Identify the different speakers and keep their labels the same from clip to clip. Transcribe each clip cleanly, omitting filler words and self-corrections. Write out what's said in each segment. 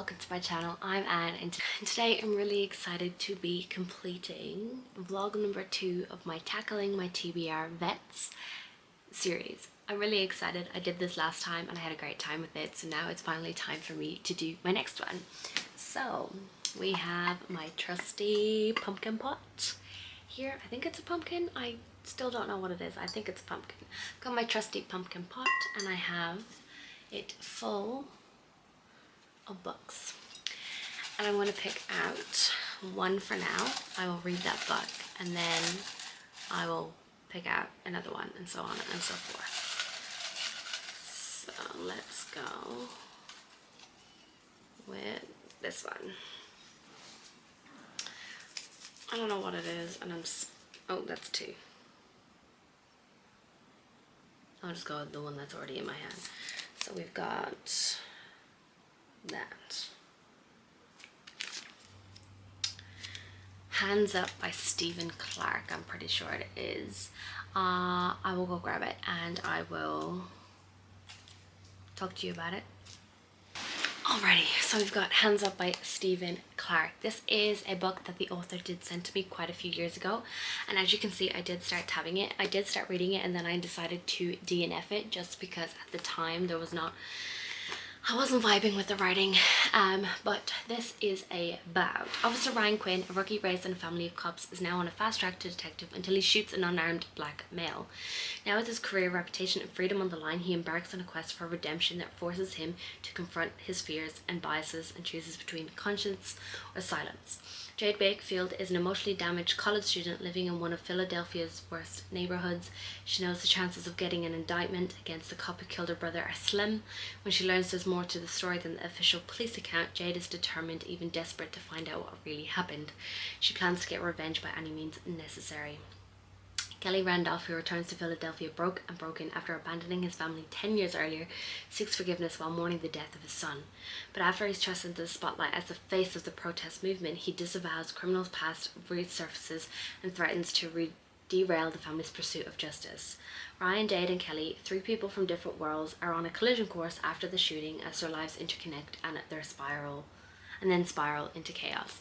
Speaker 1: welcome to my channel. I'm Anne and today I'm really excited to be completing vlog number 2 of my Tackling My TBR Vets series. I'm really excited. I did this last time and I had a great time with it, so now it's finally time for me to do my next one. So we have my trusty pumpkin pot here. I think it's a pumpkin. I still don't know what it is. I think it's a pumpkin. I've got my trusty pumpkin pot and I have it full of books, and I'm going to pick out one for now. I will read that book and then I will pick out another one, and so on and so forth. So let's go with this one. I don't know what it is, and oh, that's 2. I'll just go with the one that's already in my hand. So we've got that. Hands Up by Stephen Clark, I'm pretty sure it is. I will go grab it and I will talk to you about it. Alrighty, so we've got Hands Up by Stephen Clark. This is a book that the author did send to me quite a few years ago, and as you can see, I did start tabbing it. I did start reading it and then I decided to DNF it just because at the time I wasn't vibing with the writing, but this is about Officer Ryan Quinn, a rookie raised in a family of cops, is now on a fast track to detective until he shoots an unarmed black male. Now with his career, reputation and freedom on the line, he embarks on a quest for redemption that forces him to confront his fears and biases and chooses between conscience or silence. Jade Bakefield is an emotionally damaged college student living in one of Philadelphia's worst neighborhoods. She knows the chances of getting an indictment against the cop who killed her brother are slim. When she learns there's more to the story than the official police account, Jade is determined, even desperate, to find out what really happened. She plans to get revenge by any means necessary. Kelly Randolph, who returns to Philadelphia broke and broken after abandoning his family 10 years earlier, seeks forgiveness while mourning the death of his son. But after he's thrust into the spotlight as the face of the protest movement, he disavows criminals' past, resurfaces, and threatens to derail the family's pursuit of justice. Ryan, Jade, and Kelly, 3 people from different worlds, are on a collision course after the shooting as their lives interconnect and then spiral into chaos.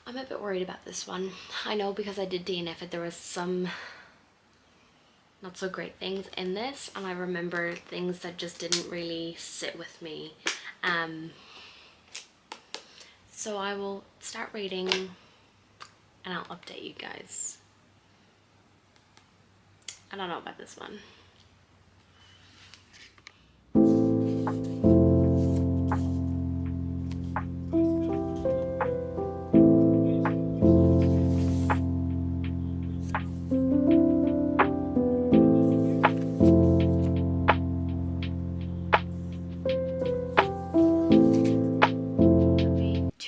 Speaker 1: I'm a bit worried about this one. I know because I did DNF it, there was some not so great things in this, and I remember things that just didn't really sit with me. So I will start reading and I'll update you guys. I don't know about this one.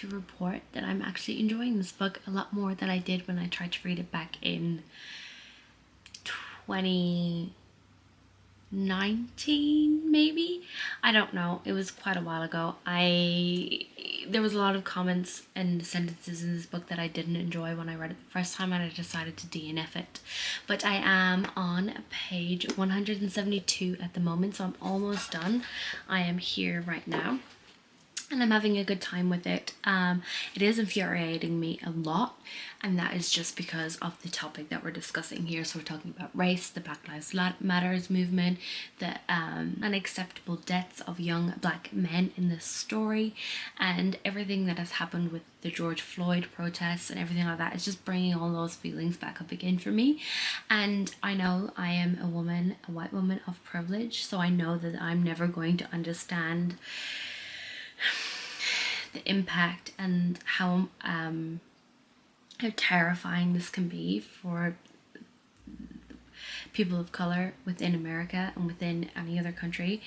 Speaker 1: Report that I'm actually enjoying this book a lot more than I did when I tried to read it back in 2019, maybe? I don't know. It was quite a while ago. There was a lot of comments and sentences in this book that I didn't enjoy when I read it the first time, and I decided to DNF it. But I am on page 172 at the moment, so I'm almost done. I am here right now and I'm having a good time with it. It is infuriating me a lot, and that is just because of the topic that we're discussing here. So we're talking about race, the Black Lives Matters movement, the unacceptable deaths of young black men in this story, and everything that has happened with the George Floyd protests and everything like that. It's just bringing all those feelings back up again for me. And I know I am a woman, a white woman of privilege, so I know that I'm never going to understand the impact and how terrifying this can be for people of color within America and within any other country,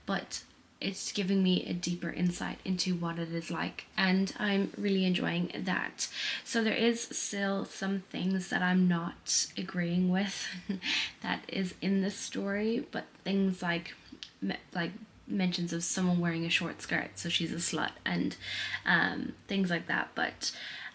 Speaker 1: but it's giving me a deeper insight into what it is like, and I'm really enjoying that. So there is still some things that I'm not agreeing with that is in this story, but things like mentions of someone wearing a short skirt, so she's a slut, and things like that. But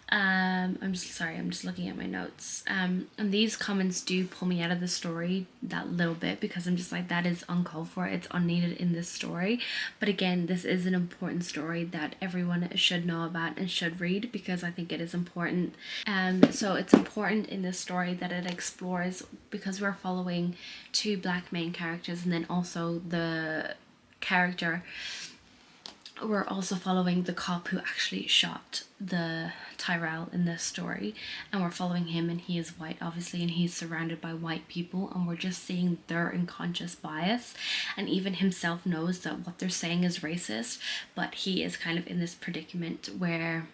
Speaker 1: I'm just looking at my notes. And these comments do pull me out of the story that little bit, because I'm just like, that is uncalled for. It's unneeded in this story. But again, this is an important story that everyone should know about and should read, because I think it is important. So it's important in this story that it explores, because we're following two black main characters, and then also the character, we're also following the cop who actually shot the Tyrell in this story, and we're following him, and he is white obviously, and he's surrounded by white people, and we're just seeing their unconscious bias, and even himself knows that what they're saying is racist, but he is kind of in this predicament where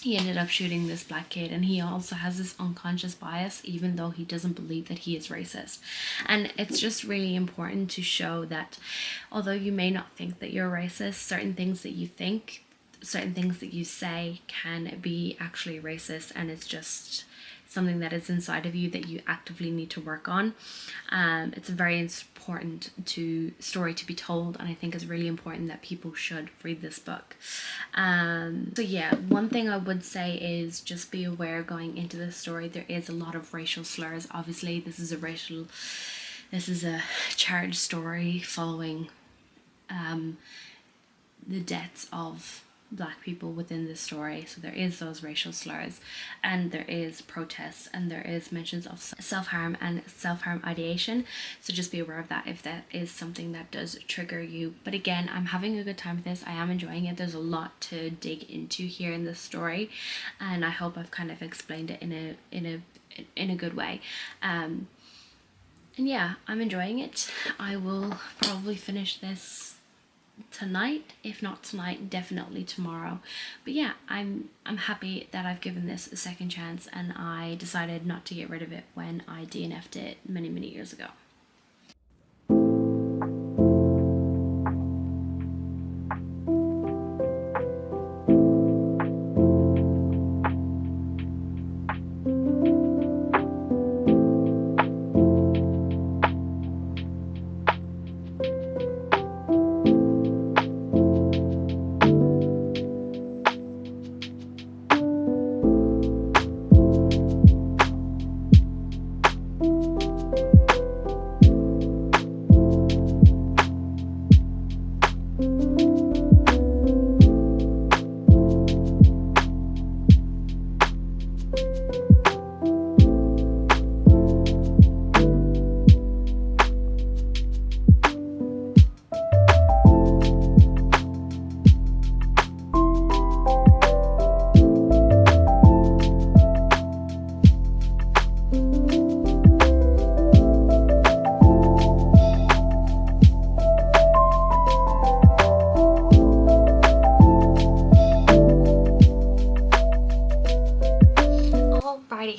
Speaker 1: he ended up shooting this black kid, and he also has this unconscious bias even though he doesn't believe that he is racist. And it's just really important to show that although you may not think that you're racist, certain things that you think, certain things that you say can be actually racist, and it's just something that is inside of you that you actively need to work on. It's a very important story to be told, and I think it's really important that people should read this book. So yeah, one thing I would say is just be aware going into this story. There is a lot of racial slurs. Obviously, this is a charged story following the deaths of black people within this story, so there is those racial slurs, and there is protests, and there is mentions of self-harm and self-harm ideation, so just be aware of that if that is something that does trigger you. But again, I'm having a good time with this. I am enjoying it. There's a lot to dig into here in this story, and I hope I've kind of explained it in a good way. And yeah, I'm enjoying it. I will probably finish this tonight. If not tonight, definitely tomorrow. But yeah, I'm happy that I've given this a second chance, and I decided not to get rid of it when I DNF'd it many years ago.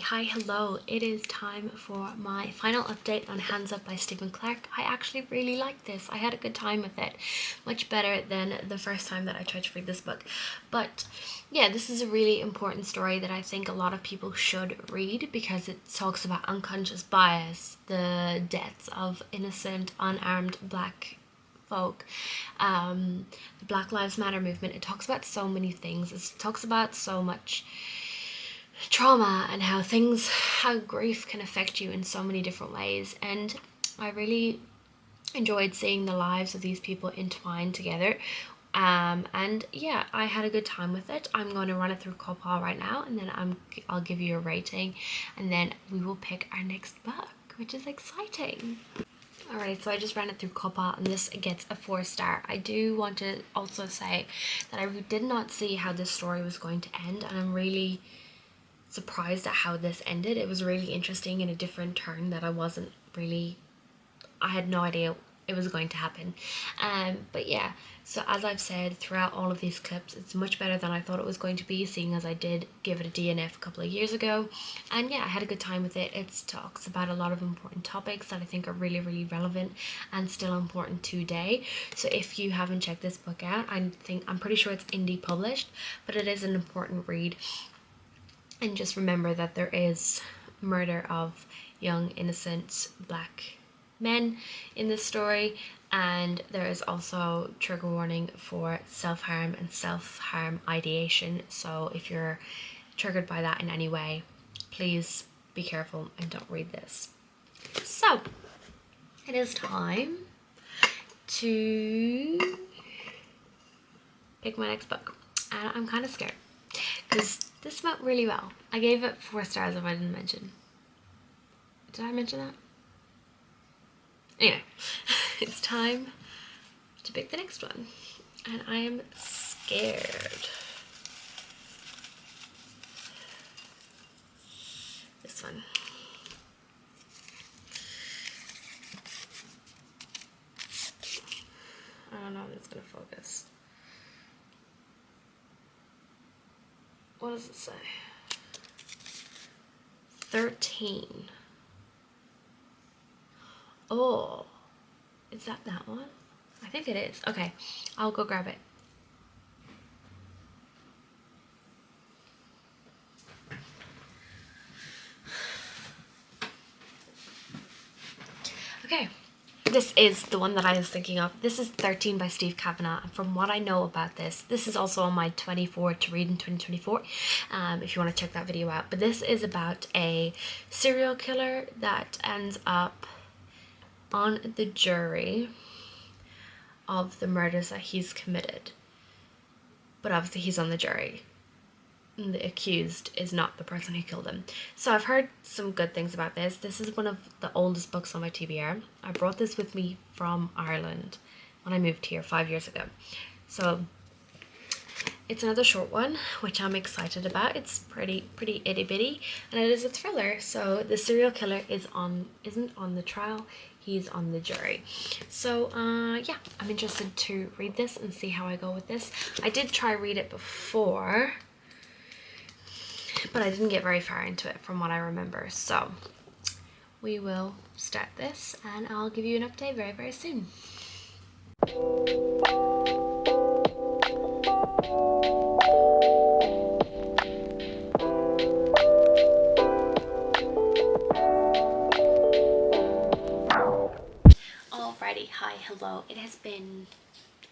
Speaker 1: Hi, hello. It is time for my final update on Hands Up by Stephen Clark. I actually really liked this. I had a good time with it. Much better than the first time that I tried to read this book. But yeah, this is a really important story that I think a lot of people should read, because it talks about unconscious bias, the deaths of innocent, unarmed black folk, the Black Lives Matter movement. It talks about so many things. It talks about so much trauma and how grief can affect you in so many different ways. And I really enjoyed seeing the lives of these people entwined together. And yeah, I had a good time with it. I'm going to run it through Copal right now, and then I'll give you a rating, and then we will pick our next book, which is exciting. Alright, so I just ran it through Copal, and this gets a 4-star. I do want to also say that I did not see how this story was going to end, and I'm really surprised at how this ended. It was really interesting in a different turn that I had no idea it was going to happen. But yeah, so as I've said throughout all of these clips, it's much better than I thought it was going to be, seeing as I did give it a DNF a couple of years ago. And yeah, I had a good time with it. It talks about a lot of important topics that I think are really relevant and still important today. So if you haven't checked this book out, I'm pretty sure it's indie published, but it is an important read. And just remember that there is murder of young innocent black men in this story, And there is also trigger warning for self-harm and self-harm ideation. So if you're triggered by that in any way, please be careful and don't read this. So it is time to pick my next book, and I'm kind of scared because this went really well. I gave it 4 stars if I didn't mention. Did I mention that? Anyway, it's time to pick the next one, and I am scared. This one. I don't know if it's gonna focus. What does it say? 13. Oh, is that one? I think it is. Okay, I'll go grab it. Okay, this is the one that I was thinking of. This is 13 by Steve Kavanagh. And from what I know about this is also on my 24 to read in 2024, if you want to check that video out. But this is about a serial killer that ends up on the jury of the murders that he's committed. But obviously he's on the jury. The accused is not the person who killed him. So I've heard some good things about this. This is one of the oldest books on my TBR. I brought this with me from Ireland when I moved here 5 years ago. So it's another short one, which I'm excited about. It's pretty itty bitty, and it is a thriller. So the serial killer isn't on the trial. He's on the jury. So yeah, I'm interested to read this and see how I go with this. I did try read it before, but I didn't get very far into it from what I remember. So we will start this, and I'll give you an update very, very soon. Alrighty, hi, hello. It has been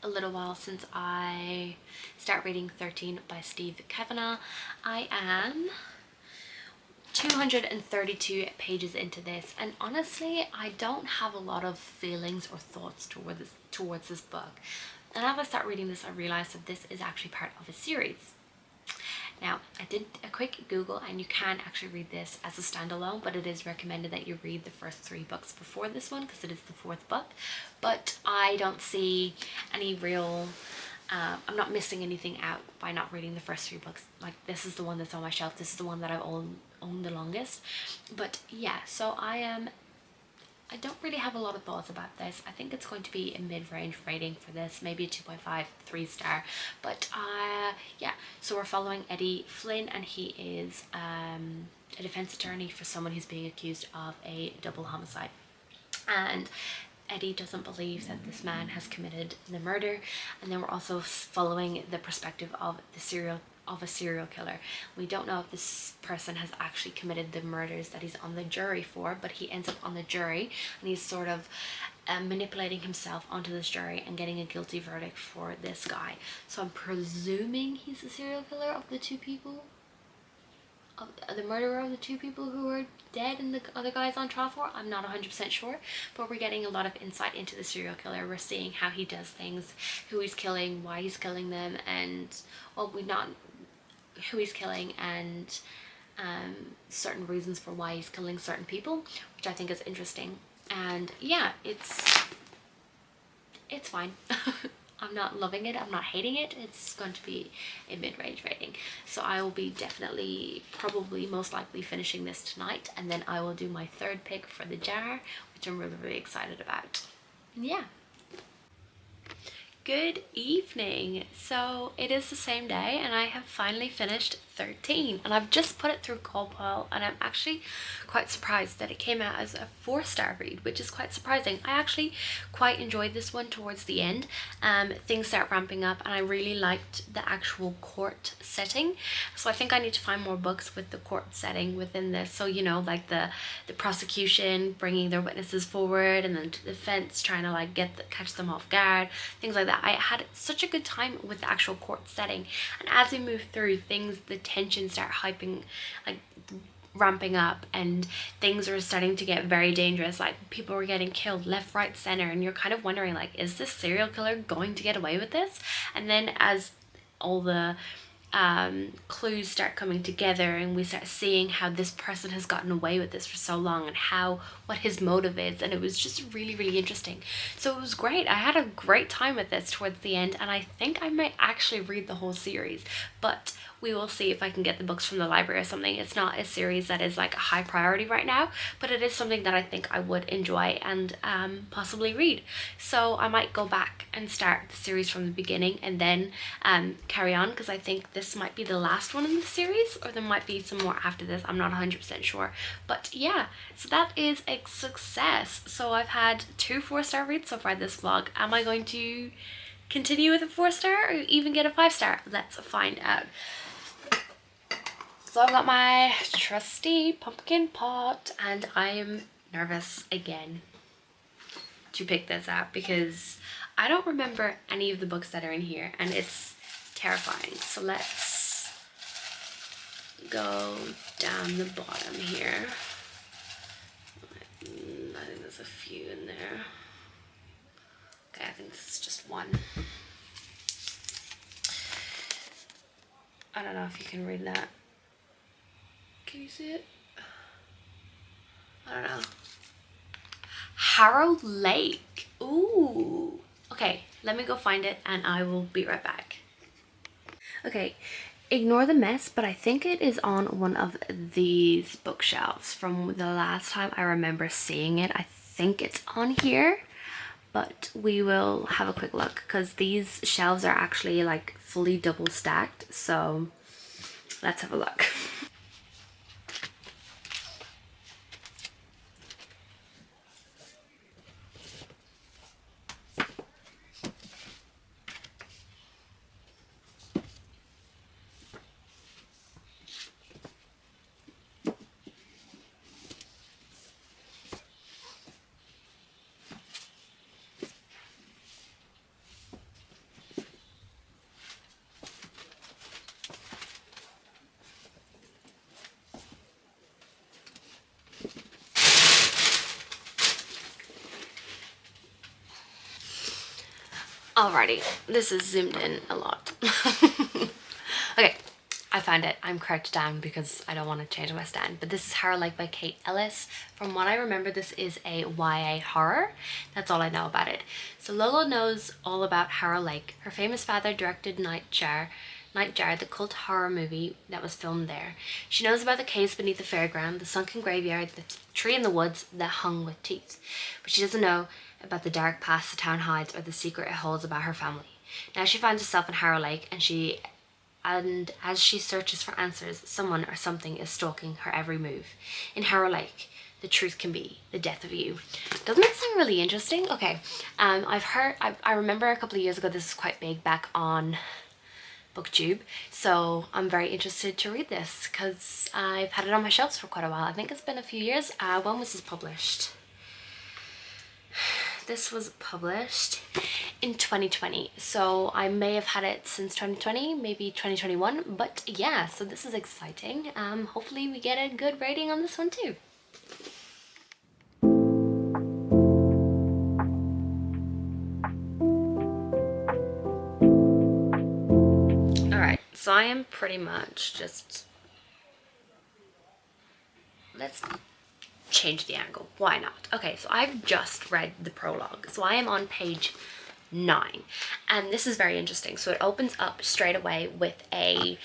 Speaker 1: a little while since I start reading 13 by Steve Kavanagh. I am 232 pages into this, and honestly I don't have a lot of feelings or thoughts towards this book. And as I start reading this, I realized that this is actually part of a series. Now, I did a quick Google, and you can actually read this as a standalone, but it is recommended that you read the first 3 books before this one because it is the 4th book. But I don't see any real I'm not missing anything out by not reading the first 3 books. Like, this is the one that's on my shelf. This is the one that I've owned the longest. But yeah, so I don't really have a lot of thoughts about this. I think it's going to be a mid-range rating for this, maybe a 2.5, 3 star. But yeah, so we're following Eddie Flynn, and he is a defense attorney for someone who's being accused of a double homicide. And Eddie doesn't believe that this man has committed the murder. And then we're also following the perspective of a serial killer. We don't know if this person has actually committed the murders that he's on the jury for, but he ends up on the jury, and he's sort of manipulating himself onto this jury and getting a guilty verdict for this guy. So I'm presuming he's the serial killer of the 2 people, the murderer of the 2 people who were dead and the other guys on trial for. I'm not 100% sure, but we're getting a lot of insight into the serial killer. We're seeing how he does things, who he's killing, why he's killing them, and well, we're not who he's killing, and certain reasons for why he's killing certain people, which I think is interesting. And yeah, it's fine. I'm not loving it, I'm not hating it. It's going to be a mid-range rating. So I will be definitely, probably, most likely finishing this tonight, and then I will do my 3rd pick for the jar, which I'm really excited about. And yeah. Good evening. So it is the same day, and I have finally finished 13, and I've just put it through Caldwell, and I'm actually quite surprised that it came out as a 4-star read, which is quite surprising. I actually quite enjoyed this one towards the end. Things start ramping up, and I really liked the actual court setting, so I think I need to find more books with the court setting within this. So, you know, like the prosecution bringing their witnesses forward, and then the defense trying to like catch them off guard, things like that. I had such a good time with the actual court setting, and as we move through things, the tension start hyping, like ramping up, and things are starting to get very dangerous. Like, people were getting killed left, right, center, and you're kind of wondering, like, is this serial killer going to get away with this? And then as all the clues start coming together, and we start seeing how this person has gotten away with this for so long, and what his motive is, and it was just really, really interesting. So it was great. I had a great time with this towards the end, and I think I might actually read the whole series, but we will see if I can get the books from the library or something. It's not a series that is like a high priority right now, but it is something that I think I would enjoy and possibly read. So I might go back and start the series from the beginning, and then carry on, because I think this might be the last one in the series, or there might be some more after this. I'm not 100% sure, but yeah, so that is a success. So I've had 2 4-star reads so far this vlog. Am I going to continue with a 4-star, or even get a 5-star? Let's find out. So I've got my trusty pumpkin pot, and I am nervous again to pick this up, because I don't remember any of the books that are in here, and it's terrifying. So let's go down the bottom here. I think there's a few in there. Okay, I think this is just one. I don't know if you can read that. Can you see it? I don't know. Harrow Lake. Ooh. Okay, let me go find it, and I will be right back. Okay, ignore the mess, but I think it is on one of these bookshelves. From the last time I remember seeing it, I think it's on here, but we will have a quick look, because these shelves are actually like fully double stacked. So let's have a look. Alrighty, this is zoomed in a lot. Okay, I found it. I'm crouched down because I don't want to change my stand. But this is Harrow Lake by Kate Ellis. From what I remember, this is a YA horror. That's all I know about it. So Lola knows all about Harrow Lake. Her famous father directed Nightjar, the cult horror movie that was filmed there. She knows about the caves beneath the fairground, the sunken graveyard, the tree in the woods that hung with teeth. But she doesn't know about the dark past the town hides, or the secret it holds about her family. Now she finds herself in Harrow Lake, and as she searches for answers, someone or something is stalking her every move. In Harrow Lake, the truth can be the death of you. Doesn't that sound really interesting? Okay, I remember a couple of years ago, this was quite big back on BookTube, so I'm very interested to read this, because I've had it on my shelves for quite a while. I think it's been a few years. When was this published? This was published in 2020, so I may have had it since 2020, maybe 2021, but yeah, so this is exciting. Hopefully we get a good rating on this one too. Alright, so I am pretty much just... Let's change the angle. Why not? Okay, so I've just read the prologue. So I am on page 9, and this is very interesting. So it opens up straight away with a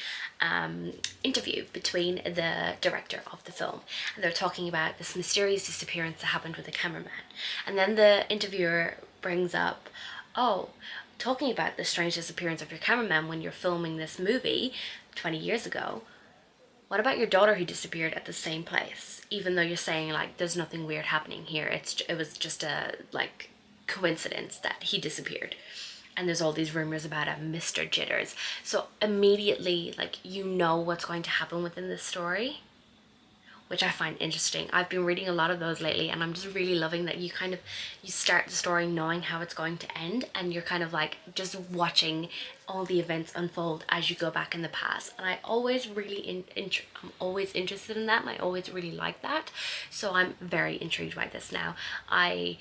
Speaker 1: interview between the director of the film, and they're talking about this mysterious disappearance that happened with the cameraman. And then the interviewer brings up, oh, talking about the strange disappearance of your cameraman when you're filming this movie 20 years ago, what about your daughter who disappeared at the same place? Even though you're saying like there's nothing weird happening here, it was just a like coincidence that he disappeared. And there's all these rumors about a Mr. Jitters. So immediately, like, you know what's going to happen within this story, which I find interesting. I've been reading a lot of those lately, and I'm just really loving that you start the story knowing how it's going to end, and you're kind of like just watching all the events unfold as you go back in the past. And I always really I'm always interested in that, and I always really like that. So I'm very intrigued by this now. I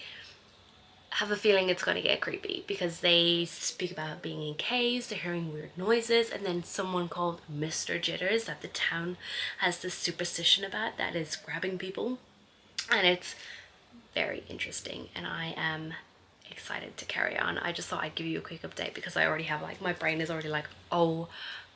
Speaker 1: have a feeling it's going to get creepy because they speak about being in caves, they're hearing weird noises, and then someone called Mr. Jitters that the town has this superstition about that is grabbing people. And it's very interesting, and I am excited to carry on. I just thought I'd give you a quick update because I already have like, my brain is already like, oh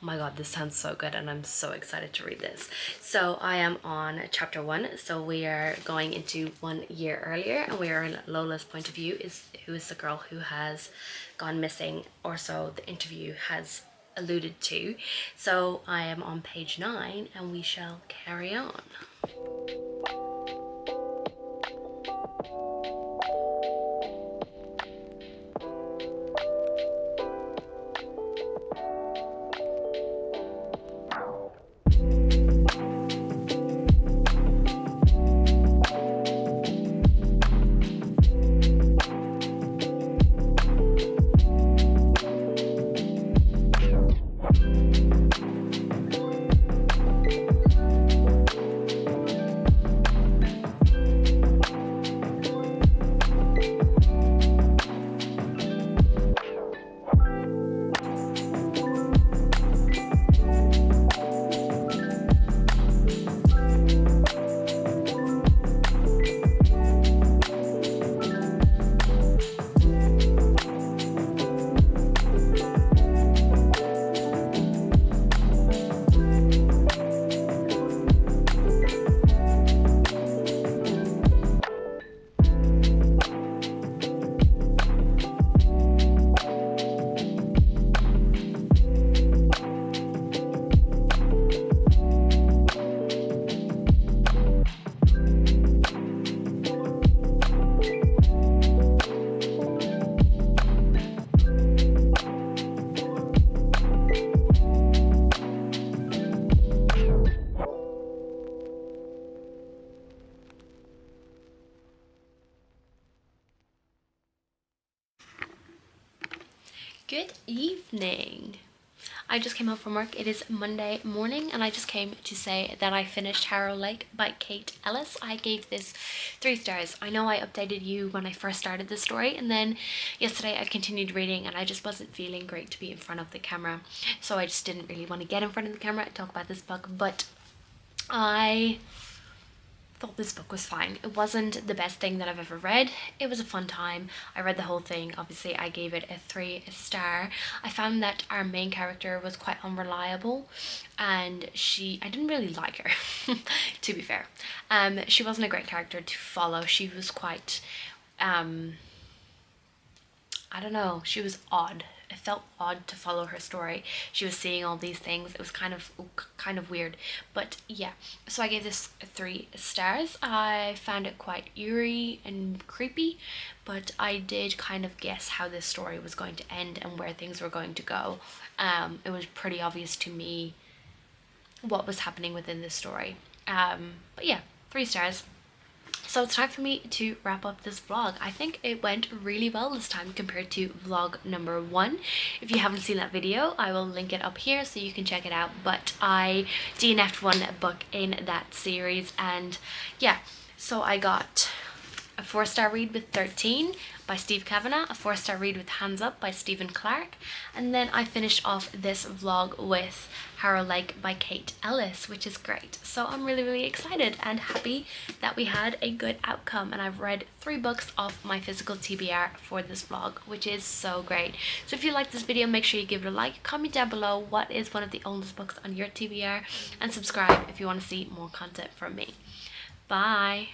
Speaker 1: my god, this sounds so good, and I'm so excited to read this. So I am on chapter 1, so we are going into 1 year earlier, and we are in Lola's point of view, who is the girl who has gone missing, or so the interview has alluded to. So I am on page 9, and we shall carry on. Good evening. I just came home from work. It is Monday morning, and I just came to say that I finished Harrow Lake by Kate Ellis. I gave this 3 stars. I know I updated you when I first started the story, and then yesterday I continued reading, and I just wasn't feeling great to be in front of the camera, so I just didn't really want to get in front of the camera and talk about this book. But I thought this book was fine. It wasn't the best thing that I've ever read. It was a fun time. I read the whole thing. Obviously I gave it a 3 star. I found that our main character was quite unreliable, and I didn't really like her to be fair. She wasn't a great character to follow. She was quite I don't know, she was odd. It felt odd to follow her story. She was seeing all these things. It was kind of weird. But yeah, so I gave this 3 stars. I found it quite eerie and creepy, but I did kind of guess how this story was going to end and where things were going to go. It was pretty obvious to me what was happening within this story. But yeah, 3 stars. So it's time for me to wrap up this vlog. I think it went really well this time compared to vlog number 1. If you haven't seen that video, I will link it up here so you can check it out. But I DNF'd one book in that series, and yeah, so I got a 4-star read with 13 by Steve Kavanagh, a 4-star read with Hands Up by Stephen Clark, and then I finished off this vlog with Harrow Lake by Kate Ellis, which is great. So I'm really excited and happy that we had a good outcome, and I've read 3 books off my physical TBR for this vlog, which is so great. So if you like this video, make sure you give it a like, comment down below what is one of the oldest books on your TBR, and subscribe if you want to see more content from me. Bye!